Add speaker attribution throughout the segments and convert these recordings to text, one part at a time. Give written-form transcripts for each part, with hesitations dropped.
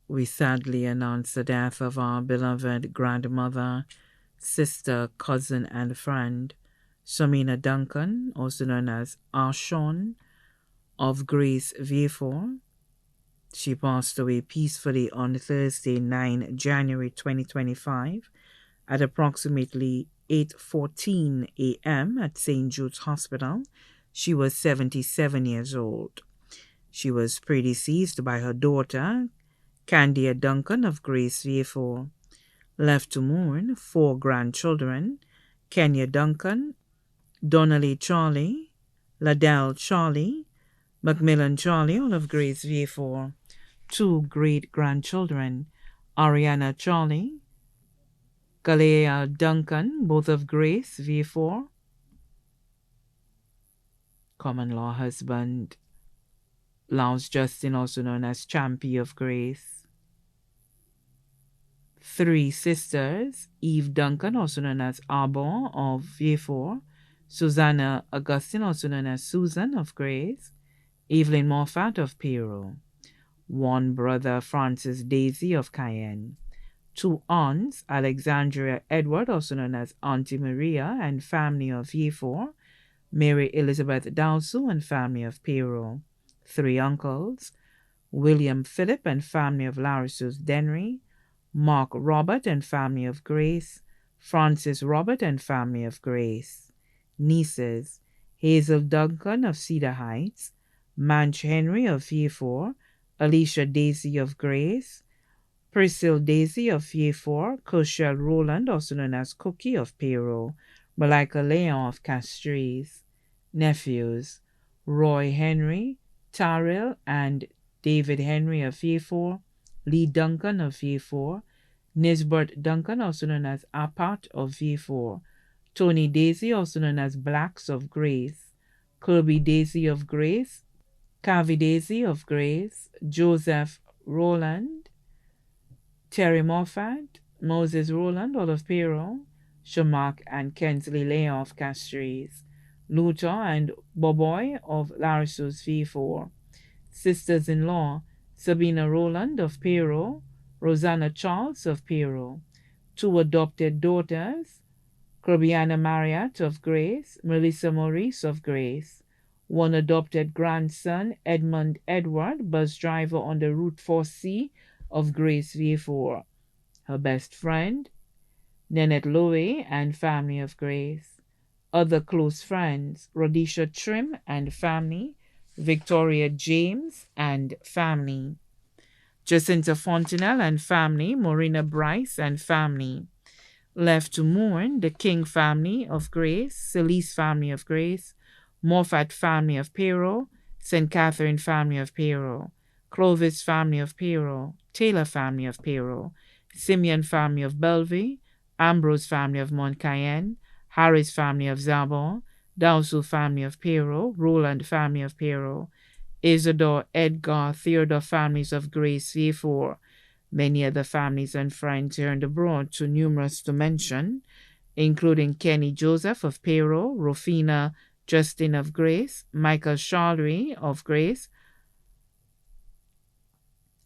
Speaker 1: We sadly announce the death of our beloved grandmother, sister, cousin, and friend, Somina Duncan, also known as Arshon of Grace Vieux. She passed away peacefully on Thursday, 9 January 2025 at approximately 8:14 a.m. at St. Jude's Hospital. She was 77 years old. She was predeceased by her daughter, Candia Duncan of Grace Vieux. Left to mourn 4 grandchildren, Kenya Duncan, Donnelly Charlie, Ladell Charlie, Macmillan Charlie, all of Grace Vieux. 2 great-grandchildren, Ariana Charlie, Galea Duncan, both of Grace Vieux. Common-law husband, Lance Justin, also known as Champy of Grace. 3 sisters, Eve Duncan, also known as Arbor of Vieux, Susanna Augustine, also known as Susan of Grace, Evelyn Moffat of Pero. 1 brother, Francis Daisy of Cayenne. 2 aunts, Alexandria Edward, also known as Auntie Maria, and family of Vieux, Mary Elizabeth Dowsell and family of Pero. 3 uncles, William Philip and family of Larissus Denry, Mark Robert and family of Grace, Francis Robert and family of Grace. Nieces, Hazel Duncan of Cedar Heights, Manch Henry of Vieux, Alicia Daisy of Grace, Priscilla Daisy of Vieux, Cushel Roland, also known as Cookie of Pero, Malika Leon of Castries. Nephews, Roy Henry, Tyrell and David Henry of Vieux, Lee Duncan of Vieux, Nisbert Duncan, also known as Apat of Vieux, Tony Daisy, also known as Blacks of Grace, Kirby Daisy of Grace, Cavi Daisy of Grace, Joseph Roland, Terry Moffat, Moses Roland, all of Pero, Shamak and Kensley Leon of Castries, Luther and Boboy of Larissus Vieux. Sisters-in-law, Sabina Roland of Pero, Rosanna Charles of Pero. 2 adopted daughters, Kirbiana Marriott of Grace, Melissa Maurice of Grace. 1 adopted grandson, Edmund Edward, bus driver on the Route 4C of Grace Vieux. Her best friend, Nanette Lowe and family of Grace. Other close friends, Rhodesha Trim and family, Victoria James and family, Jacinta Fontenelle and family, Morena Bryce and family. Left to mourn, the King family of Grace, Celise family of Grace, Moffat family of Pero, St. Catherine family of Pero, Clovis family of Pero, Taylor family of Pero, Simeon family of Bellevue, Ambrose family of Mont Cayenne, Harris family of Zabon, Dowsell family of Pero, Roland family of Pero, Isidore, Edgar, Theodore families of Grace Vieux. Many other families and friends here and abroad, too numerous to mention, including Kenny Joseph of Pero, Rufina Justin of Grace, Michael Charlery of Grace,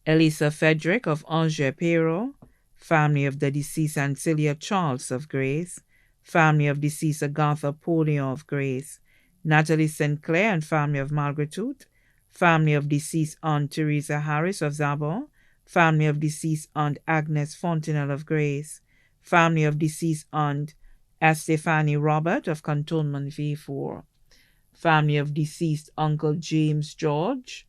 Speaker 1: Elisa Frederick of Angers Pero, family of the deceased Ancilia Charles of Grace, family of deceased Agatha Polion of Grace, Natalie St. Clair and family of Margaretute, family of deceased Aunt Teresa Harris of Zabon, family of deceased Aunt Agnes Fontenelle of Grace, family of deceased Aunt Estefany Robert of Cantonment Vieux, family of deceased Uncle James George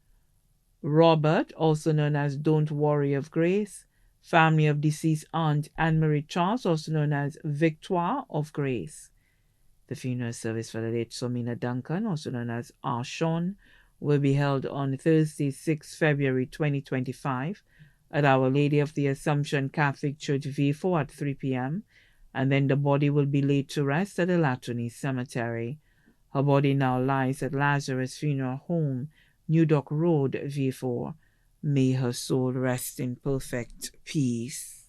Speaker 1: Robert, also known as Don't Worry of Grace, family of deceased Aunt Anne-Marie Charles, also known as Victoire of Grace. The funeral service for the late Somina Duncan, also known as Arshon, will be held on Thursday, 6 February 2025 at Our Lady of the Assumption Catholic Church Vieux at 3 p.m., and then the body will be laid to rest at the Latony Cemetery. Her body now lies at Lazarus Funeral Home, New Dock Road, Vieux. May her soul rest in perfect peace.